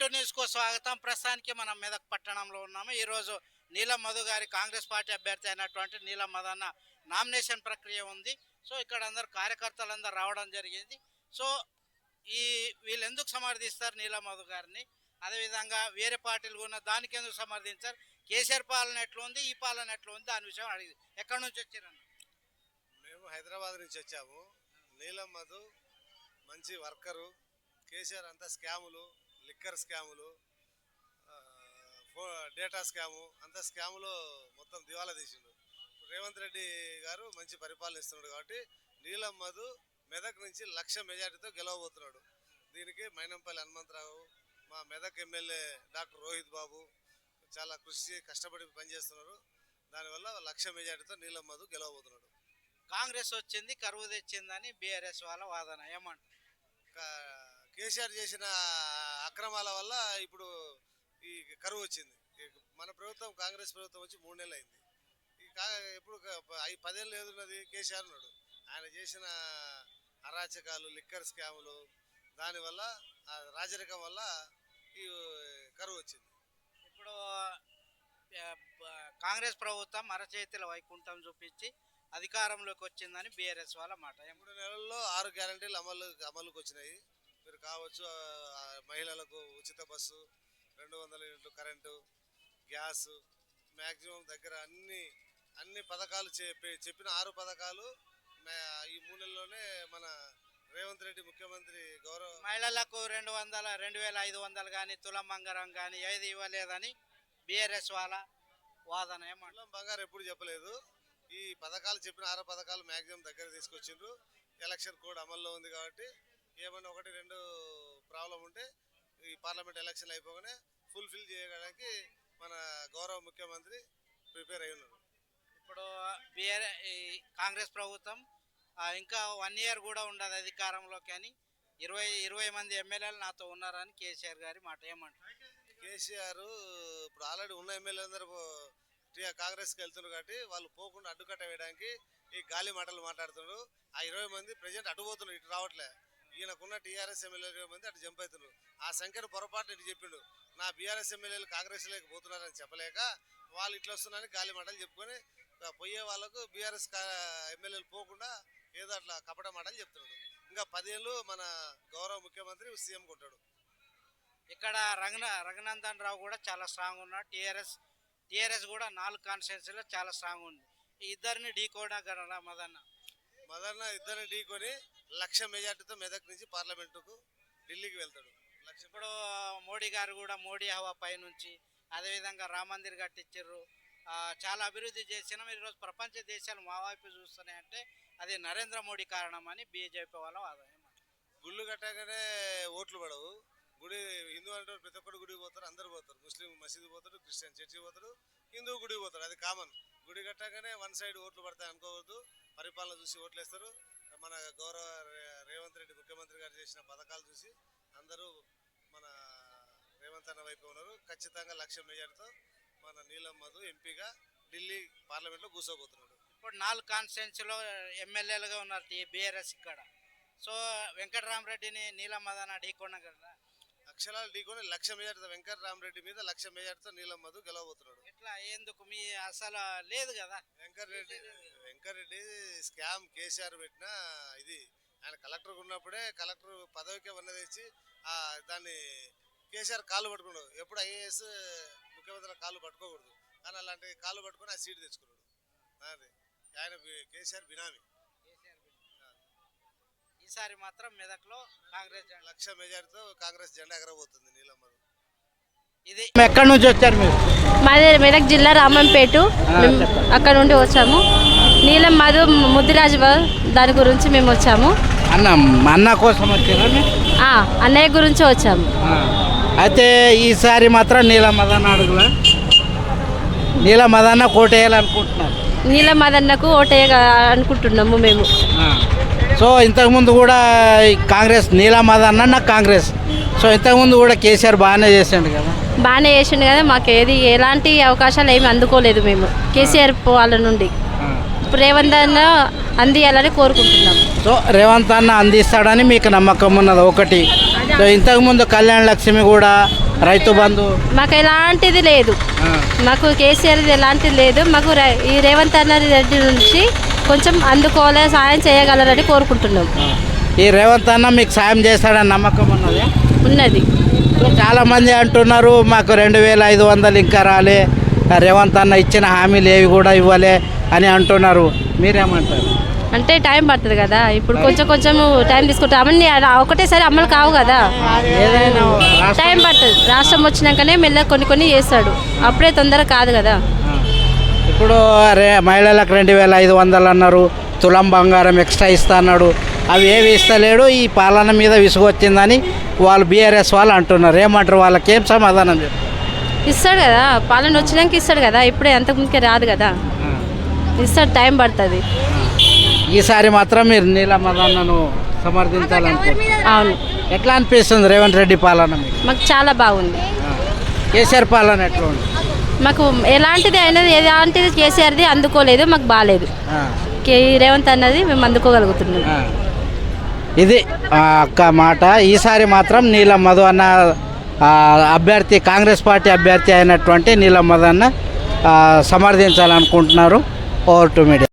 M2 న్యూస్కు స్వాగతం. ప్రస్తుతానికి మనం మెదక్ పట్టణంలో ఉన్నాము. ఈరోజు నీలం మధు గారి కాంగ్రెస్ పార్టీ అభ్యర్థి అయినటువంటి నీలం మదన్న నామినేషన్ ప్రక్రియ ఉంది. సో ఇక్కడ అందరు కార్యకర్తలందరూ రావడం జరిగింది. సో వీళ్ళు ఎందుకు సమర్థిస్తారు నీలం మధు గారిని, అదేవిధంగా వేరే పార్టీలు ఉన్న దానికి ఎందుకు సమర్థించారు, కేసీఆర్ పాలన ఎట్లా ఉంది, ఈ పాలన ఎట్లా ఉంది, దాని విషయం అడిగింది. ఎక్కడి నుంచి వచ్చారన్న? మేము హైదరాబాద్ నుంచి వచ్చాము. నీలం మధు మంచి వర్కరు. కేసీఆర్ అంతా స్కాములు, లిక్కర్ స్కాములు, డేటా స్కాము, అంతా స్కాములో మొత్తం దివాలా తీసిండు. రేవంత్ రెడ్డి గారు మంచి పరిపాలన ఇస్తున్నాడు కాబట్టి నీలం మధు మెదక్ నుంచి 1,00,000 మెజార్టీతో గెలవబోతున్నాడు. దీనికి మైనంపల్లి హనుమంతరావు, మా మెదక్ ఎమ్మెల్యే డాక్టర్ రోహిత్ బాబు చాలా కష్టపడి పనిచేస్తున్నారు. దానివల్ల 1,00,000 మెజార్టీతో నీలం మధు గెలవబోతున్నాడు. కాంగ్రెస్ వచ్చింది కరువు తెచ్చిందని బీఆర్ఎస్ వాళ్ళ వాదన, ఏమంటారు? కేసీఆర్ చేసిన అక్రమాల వల్ల ఇప్పుడు ఈ కరువు వచ్చింది. మన ప్రభుత్వం కాంగ్రెస్ ప్రభుత్వం వచ్చి 3 నెలలు అయింది. ఎప్పుడు 10 ఏళ్ళు ఎదురున్నది కేసీఆర్ ఉన్నాడు. ఆయన చేసిన అరాచకాలు, లిక్కర్ స్కాములు, దానివల్ల రాజరికం వల్ల ఈ కరువు వచ్చింది. ఇప్పుడు కాంగ్రెస్ ప్రభుత్వం అరచేతుల వైకుంఠం చూపించి అధికారంలోకి వచ్చిందని బీఆర్ఎస్ వాళ్ళ మాట. 3 నెలల్లో 6 గ్యారంటీలు అమలుకి వచ్చినాయి. మీరు కావచ్చు, మహిళలకు ఉచిత బస్సు, 200 యూనిట్లు కరెంటు, గ్యాస్, మ్యాక్సిమం దగ్గర అన్ని పథకాలు చెప్పిన 6 పథకాలు ఈ 3 నెలల్లోనే మన రేవంత్ రెడ్డి ముఖ్యమంత్రి గౌరవ మహిళలకు 2,500 కానీ తులం బంగారం కానీ ఏది ఇవ్వలేదని బీఆర్ఎస్ వాళ్ళ వాదన. తులం బంగారం ఎప్పుడు చెప్పలేదు. ఈ పథకాలు చెప్పిన 6 పథకాలు మ్యాక్సిమం దగ్గర తీసుకొచ్చిండ్రు. ఎలక్షన్ కోడ్ అమల్లో ఉంది కాబట్టి ఏమైనా 1-2 ప్రాబ్లం ఉంటే ఈ పార్లమెంట్ ఎలక్షన్ అయిపోగానే ఫుల్ఫిల్ చేయడానికి మన గౌరవ ముఖ్యమంత్రి ప్రిపేర్ అయి ఉన్నారు. ఇప్పుడు కాంగ్రెస్ ప్రభుత్వం ఇంకా 1 ఇయర్ కూడా ఉండదు అధికారంలోకి అని 20 మంది ఎమ్మెల్యేలు నాతో ఉన్నారని కేసీఆర్ గారి మాట, ఏమంటారు? కేసీఆర్ ఇప్పుడు ఆల్రెడీ ఉన్న ఎమ్మెల్యేలు అందరూ కాంగ్రెస్కి వెళ్తున్నారు కాబట్టి వాళ్ళు పోకుండా అడ్డుకట్ట వేయడానికి ఈ గాలి మాటలు మాట్లాడుతున్నారు. ఆ 20 మంది ప్రజెంట్ అటు పోతున్నారు, ఇటు రావట్లే. ఈయనకున్న టీఆర్ఎస్ ఎమ్మెల్యేలు 20 మంది అటు జంప్ అవుతున్నారు. ఆ సంఖ్యను పొరపాటు ఇటు చెప్పిండు. నా బీఆర్ఎస్ ఎమ్మెల్యేలు కాంగ్రెస్లోకి పోతున్నారని చెప్పలేక వాళ్ళు ఇట్లా వస్తున్నారని గాలి మాటలు చెప్పుకొని పోయే వాళ్ళకు బీఆర్ఎస్ ఎమ్మెల్యేలు పోకుండా ఏదో అట్లా కపట మాటలు చెప్తున్నాడు. ఇంకా 10 ఏళ్ళు మన గౌరవ ముఖ్యమంత్రి సీఎం కొంటాడు. ఇక్కడ రఘునందన్ రావు కూడా చాలా స్ట్రాంగ్ ఉన్నాడు. టీఆర్ఎస్ కూడా 4 కాన్స్టిట్యున్సీలో చాలా స్ట్రాంగ్ ఉంది. ఈ ఇద్దరిని ఢీకోనగలరా మదన్న ఇద్దరిని ఢీకొని 1,00,000 మెజార్టీతో మెదక్ నుంచి పార్లమెంటుకు ఢిల్లీకి వెళ్తాడు. ఇప్పుడు మోడీ గారు కూడా మోడీ హవా పై నుంచి అదేవిధంగా రామ మందిర్ కట్టించారు, చాలా అభివృద్ధి చేసినాం. ఈరోజు ప్రపంచ దేశాలు మా వైపు చూస్తున్నాయంటే అది నరేంద్ర మోడీ కారణం అని బీజేపీ వాళ్ళ వాదన. గుళ్ళు కట్టగానే ఓట్లు పడవు. గుడి హిందూ అంటే ప్రతి ఒక్కరు గుడికి పోతారు, అందరు పోతారు. ముస్లిం మసీదు పోతాడు, క్రిస్టియన్ చర్చి పోతాడు, హిందూ గుడికి పోతాడు, అది కామన్. గుడి కట్టగానే 1 సైడ్ ఓట్లు పడతాయి అనుకోవద్దు. పరిపాలన చూసి ఓట్లు వేస్తారు. మన గౌరవ రేవంత్ రెడ్డి ముఖ్యమంత్రి గారు చేసిన పథకాలు చూసి అందరూ మన రేవంత్ అన్న వైపు ఉన్నారు. ఖచ్చితంగా 1,00,000 మెజార్టీతో మన నీలం మధు ఎంపీగా ఢిల్లీ పార్లమెంట్లో కూర్చోబోతున్నాడు. ఇప్పుడు 4 కాన్స్టిట్యున్సీలో ఎమ్మెల్యేలుగా ఉన్నారు బీఆర్ఎస్ ఇక్కడ. సో వెంకటరామరెడ్డిని నీలం మదన్న ఢీకొనగలరా? అక్షరాలు ఢీకొని 1,00,000 మెజార్టీతో వెంకటరామరెడ్డి మీద 1,00,000 మెజార్టీతో నీలం మధు గెలవబోతున్నాడు. ఇట్లా ఎందుకు మీ అసలు లేదు కదా? వెంకటరెడ్డి స్కామ్ కేసీఆర్ పెట్టిన ఇది. ఆయన కలెక్టర్ ఉన్నప్పుడే కలెక్టర్ పదవికే తెచ్చి దాన్ని కేసీఆర్ కాళ్ళు పట్టుకున్నాడు. ఎప్పుడు ఐఏఎస్ ముఖ్యమంత్రి కాళ్ళు పట్టుకోకూడదు, కానీ అలాంటి కాళ్ళు పట్టుకొని ఆ సీటు తెచ్చుకున్నాడు. అది ఆయన కేసీఆర్ బినామీ. ఈసారి మాత్రం మెదక్లో కాంగ్రెస్ 1,00,000 మెజార్టీతో కాంగ్రెస్ జెండా ఎగరబోతుంది నీలం మధు. ఇది ఎక్కడి నుంచి వచ్చారు మీరు? మాది మెదక్ జిల్లా రామంపేట, అక్కడ నుండి వచ్చాము. నీలం మధు ముద్దురాజు దాని గురించి మేము వచ్చాము. అన్న కోసం వచ్చారా? అన్నయ్య గురించి వచ్చాము. అయితే ఈసారి మాత్రం నీలం మదన్న అడుగులా, నీలం మదన్న కోటేయాలనుకుంటున్నారు. నీలం మదన్నకు ఓటేయ అనుకుంటున్నాము మేము. సో ఇంతకుముందు కూడా కాంగ్రెస్ నీలం మదన్న నాకు కాంగ్రెస్. సో ఇంతకుముందు కూడా కేసీఆర్ బాగానే చేసిండు కదా, మాకు ఎలాంటి అవకాశాలు ఏమి అందుకోలేదు మేము కేసీఆర్ వాళ్ళ నుండి. రేవంత్ అన్న అందియాలని కోరుకుంటున్నాం. సో రేవంత్ అన్న అందిస్తాడని మీకు నమ్మకం ఉన్నది ఒకటి. సో ఇంతకుముందు కళ్యాణ లక్ష్మి కూడా రైతు బంధు మాకు ఎలాంటిది లేదు. ఆ, మాకు కేసీఆర్ది ఎలాంటిది లేదు. మాకు ఈ రేవంత్ అన్న రెడ్డి నుంచి కొంచెం అందుకోలే సాయం చేయగలరని కోరుకుంటున్నాం. ఆ. ఈ రేవంత్ అన్న మీకు సాయం చేస్తాడని నమ్మకం ఉన్నది. ఉన్నది. చాలామంది అంటున్నారు మాకు 2500 ఇంకా రాలే, రేవంత్ అన్న ఇచ్చిన హామీలు ఏవి కూడా ఇవ్వలే అని అంటున్నారు. మీరేమంటారు? అంటే టైం పడుతుంది కదా, ఇప్పుడు కొంచెం కొంచెం టైం తీసుకుంటాం. అవన్నీ ఒకటేసారి అమలు కావు కదా, ఏదైనా టైం పడుతుంది. రాష్ట్రం వచ్చినాకనే మెల్లగా కొన్ని కొన్ని చేస్తాడు, అప్పుడే తొందరగా కాదు కదా. ఇప్పుడు మహిళలకు 2500 అన్నారు, తులం బంగారం ఎక్స్ట్రా ఇస్తా అన్నాడు. అవి ఏవి ఇస్తలేడు. ఈ పాలన మీద విసుగు వచ్చిందని వాళ్ళు బీఆర్ఎస్ వాళ్ళు అంటున్నారు. ఏమంటారు? వాళ్ళకి ఏం సమాధానం చెప్పారు? ఇస్తాడు కదా, పాలన వచ్చినాక ఇస్తాడు కదా, ఇప్పుడే అంతకుముందుకే రాదు కదా, ఇస్తాడు, టైం పడుతుంది. ఈసారి మాత్రం మీరు నీలమదన్నను సమర్థించాలనుకుంటున్నారు. అవును, ఎట్లా అనిపిస్తుంది రేవంత్ రెడ్డి పాలన మీకు? మాకు చాలా బాగుంది. కేసీఆర్ పాలన ఎట్లా ఉంది? మాకు ఎలాంటిది అయినది ఎలాంటిది కేసీఆర్ది అందుకోలేదు, మాకు బాగాలేదు. రేవంత్ అన్నది మేము అందుకోగలుగుతున్నాం. ఇది అక్క మాట. ఈసారి మాత్రం నీలం మధు అన్న అభ్యర్థి, కాంగ్రెస్ పార్టీ అభ్యర్థి అయినటువంటి నీలం మధు అన్న సమర్థించాలనుకుంటున్నారు. Over to media.